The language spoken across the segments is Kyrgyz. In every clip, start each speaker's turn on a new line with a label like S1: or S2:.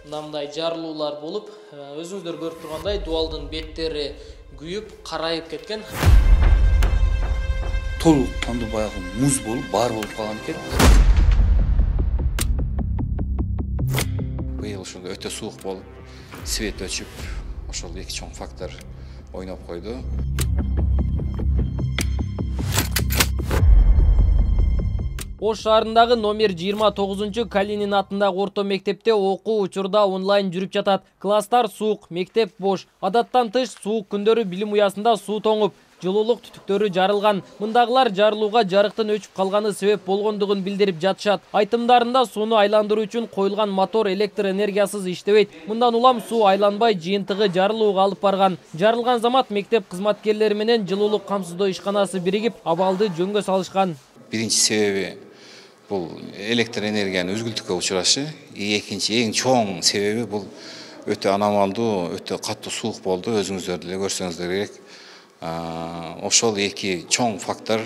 S1: мындай жарылуулар болуп, өзүңүздөр көрүп тургандай дубалдын беттери күйүп, карайып кеткен.
S2: Толук кандуу баягы муз болуп, бар болуп калган экен. Быйыл ушундай өтө суук болуп, свет өчүп, ошол эки чоң фактор ойноп койду.
S1: Ош шаарындагы номер 29 Калинин атындагы орто мектепте окуу учурда онлайн жүрүп жатат. Класстар суук, мектеп бош. Адаттан тыш суук күндөрү билим уясында суу тоңуп, жылуулук түтүктөрү жарылган. Мындагылар жарылууга жарыктын өчүп калганы себеп болгондугун билдирип жатышат. Айтымдарында сууну айландыруу үчүн коюлган мотор электр энергиясыз иштебейт. Мындан улам суу айланбай жыйынтыгы жарылууга алып барган. Жарылган замат мектеп кызматкерлери менен жылуулук камсыздоо ишканасы биригип, абалды жөнгө салышкан.
S2: Биринчи себеби бул электр энергиянын үзгүлтүккө учурашы. Экинчи эң чоң себеби бул өтө аномалдуу, өтө катуу суук болду. Өзүңүздөр деле көрсөңүздөр керек. Ошол эки чоң фактор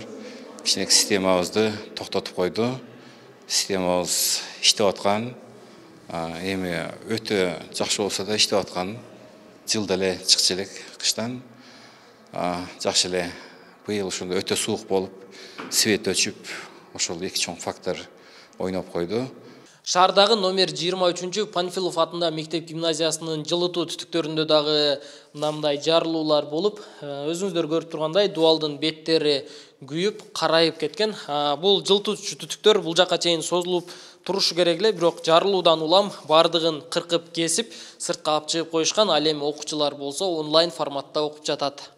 S2: кичине системабызды токтотуп койду. Системабыз иштеп аткан, эми өтө жакшы болсо да иштеп аткан. Жылда эле чыкчу элек кыштан. Жакшы эле быйыл ушундай өтө суук болуп, свет өчүп, ошол эки чоң фактор ойноп койду.
S1: Шаардагы номер 23 Панфилов атында мектеп гимназиясынын жылытуу түтүктөрүндө дагы мындай жарылуулар болуп, өзүңүздөр көрүп тургандай дубалдын беттери күйүп, карайып кеткен. Бул жылытуучу түтүктөр бул жакка чейин созулуп турушу керек эле, бирок жарылуудан улам бардыгын кыркып кесип, сыртка алып чыгып коюшкан. Ал эми окуучулар болсо онлайн форматта окуп жатат.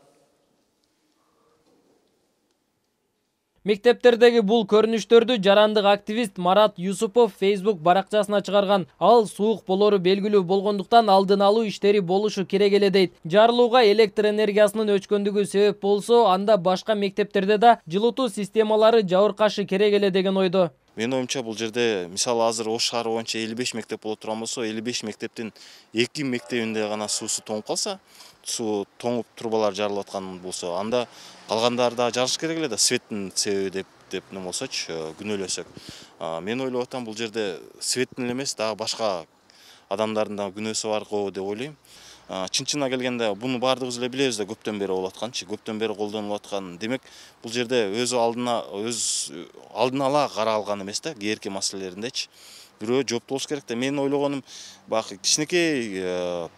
S1: Мектептердеги бул көрүнүштөрдү жарандык активист Марат Юсупов Facebook баракчасына чыгарган. Ал суук болору белгилүү болгондуктан алдын алуу иштери болушу керек эле дейт. Жарылууга электр энергиясынын өчкөндүгү себеп болсо, анда башка мектептерде да жылытуу системалары жабыркашы керек эле деген ойдо.
S3: Менин оюмча бул жерде мисалы азыр Ош шаары боюнча 55 мектеп боло турган болсо, 55 мектептин 2 мектебинде гана суусу тоңуп калса, суу тоңуп трубалар жарылып аткан болсо, анда калгандары да жарыш керек эле да, светтин себеби деп не болсочу күнөөлөсөк. Мен ойлоп атам, бул жерде светтин эле эмес, дагы башка адамдардын да күнөөсү бар го деп ойлойм. Чын-чынына келгенде буну баардыгыбыз эле билебиз да, көптөн бери болуп атканчы, көптөн бери колдонулуп аткан. Демек, бул жерде өз алдын ала каралган эмес да, кээрки маселелериндечи. Бирөө жооптуу болуш керек да. Менин ойлогонум, бак кичинекей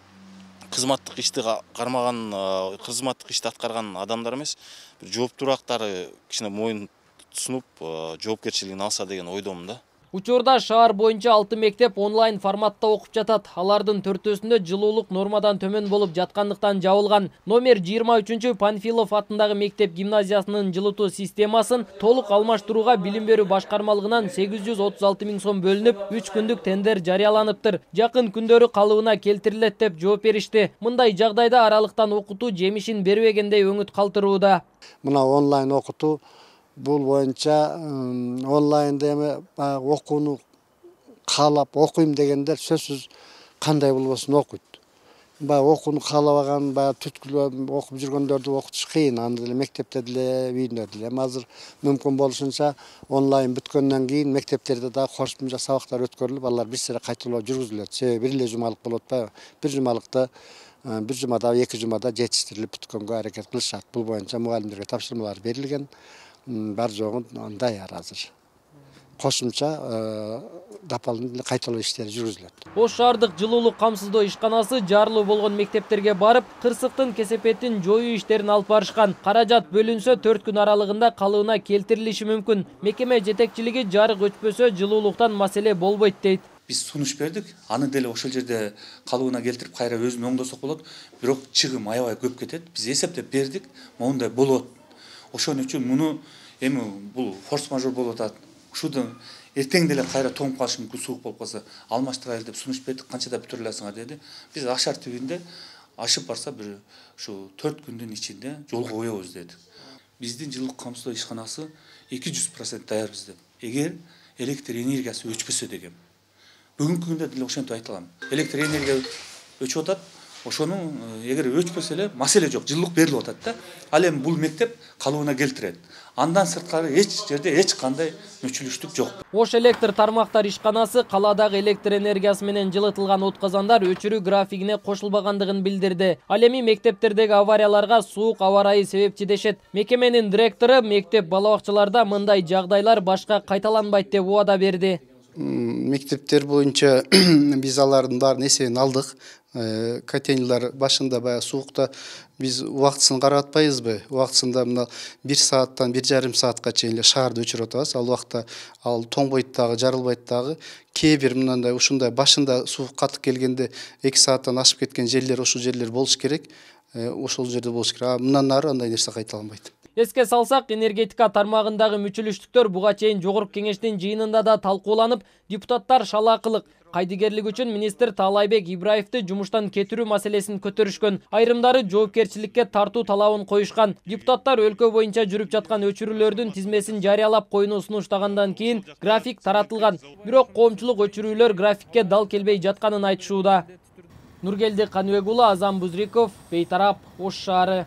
S3: кызматтык ишти кармаган, кызматтык ишти аткарган адамдар эмес, жооптураактары кичине моюн сунуп, жоопкерчилигин алса деген ойдомун да.
S1: Учурда шаар боюнча 6 мектеп онлайн форматта окуп жатат. Алардын 4-өсүндө жылуулук нормадан төмөн болуп жаткандыктан жабылган. Номер 23 Панфилов атындагы мектеп гимназиясынын жылытуу системасын толук алмаштырууга билим берүү башкармалыгынан 836 000 сом бөлүнүп, 3 күндүк тендер жарыяланыптыр. Жакын күндөрү калыбына келтирилет деп жооп беришти. Мындай жагдайда аралыктан окутуу жемишин бербегендей өңүт калтырууда.
S4: Мына онлайн окутуу бул боюнча онлайнда эми окууну каалап окуйм дегендер сөзсүз кандай болбосун окуйт. Баягы окууну каалабаган, баягы түткүлөп окуп жүргөндөрдү окутуш кыйын, анда деле мектепте деле, үйдө деле. Азыр мүмкүн болушунча онлайн бүткөндөн кийин мектептерде да кошумча сабактар өткөрүлүп, алар бир сыйра кайталоо жүргүзүлөт. Себеби бир эле жумалык болуп атпайбы? Бир жумалыкты бир жумада, 2 жумада жетиштирилип бүткөнгө аракет кылышат. Бул боюнча мугалимдерге тапшырмалар берилген. Бар жогу даяр азыр. Кошумча дополнительный кайталоо иштери жүргүзүлөт.
S1: Ош шаардык жылуулук камсыздоо ишканасы жарылуу болгон мектептерге барып, кырсыктын кесепетин жоюу иштерин алып барышкан. Каражат бөлүнсө 4 күн аралыгында калыбына келтирилиши мүмкүн. Мекеме жетекчилиги жарык өчпөсө жылуулуктан маселе болбойт дейт.
S2: Биз сунуш бердик, аны деле ошол жерде калыбына келтирип кайра өзүн оңдосок болот. Бирок чыгым аябай көп кетет. Биз эсептеп бердик, моундай болот. Ошон үчүн муну эми бул форс-мажор болуп атат. Ушуду эртең деле кайра тоңуп калышы мүмкүн, суук болуп калса, алмаштырайлы деп сунуш бердик. Канчада бүтүрө аласыңар деди. Биз аш тартибинде ашып барса бир ушу 4 күндүн ичинде жолго коебуз дедик. Биздин жылуулук камсыздоо ишканасы 200% даярбыз деп. Эгер электр энергиясы өчпөсө деген. Бүгүнкү күндө деле ошентип айта алам. Электр энергия өчүп атат.
S5: ошонун эгер өчпөсө эле маселе жок, жылдык берилип атат да. Ал эми бул мектеп калыбына келтирет. Андан сырткары эч жерде эч кандай мүчүлүштүк жок.
S1: Ош электр тармактар ишканасы каладагы электр энергиясы менен жылытылган отказандар өчүрүү графигине кошулбагандыгын билдирди. Ал эми мектептердеги аварияларга суук аба ырайы себепчи дешет. Мекеменин директору мектеп балабакчаларда мындай жагдайлар башка кайталанбайт деп убада берди.
S6: Мектептер боюнча биз алардын баарын эсебин алдык. Котельниялар башында баягы суукта биз убактысын карап атпайбызбы? Убактысында мына 1 сааттан 1,5 саатка чейин эле шаарды өчүрүп атабыз. Ал убакта ал тоңбойт дагы, жарылбайт дагы. Кээ бир мындай ушундай башында суук катык келгенде 2 сааттан ашып кеткен жерлер, ушул жерлер болуш керек. Ошол жерде болуш керек. Мындан ары андай нерсе кайталанбайт.
S1: Эске салсак, энергетика тармагындагы мүчүлүштүктөр буга чейин жогорку кеңештин жыйынында да талкууланып, депутаттар шалаакылык, кайдыгерлик үчүн министр Таалайбек Ибраевди жумуштан кетирүү маселесин көтөрүшкөн. Айрымдары жоопкерчиликке тартуу талабын коюшкан. Депутаттар өлкө боюнча жүрүп жаткан өчүрүүлөрдүн тизмесин жарыялап коюуну сунуштагандан кийин график таратылган. Бирок коомчулук өчүрүүлөр графикке дал келбей жатканын айтышууда. Нургелди Каныбек уулу, Азам Бузриков, Бейтарап, Ош шаары.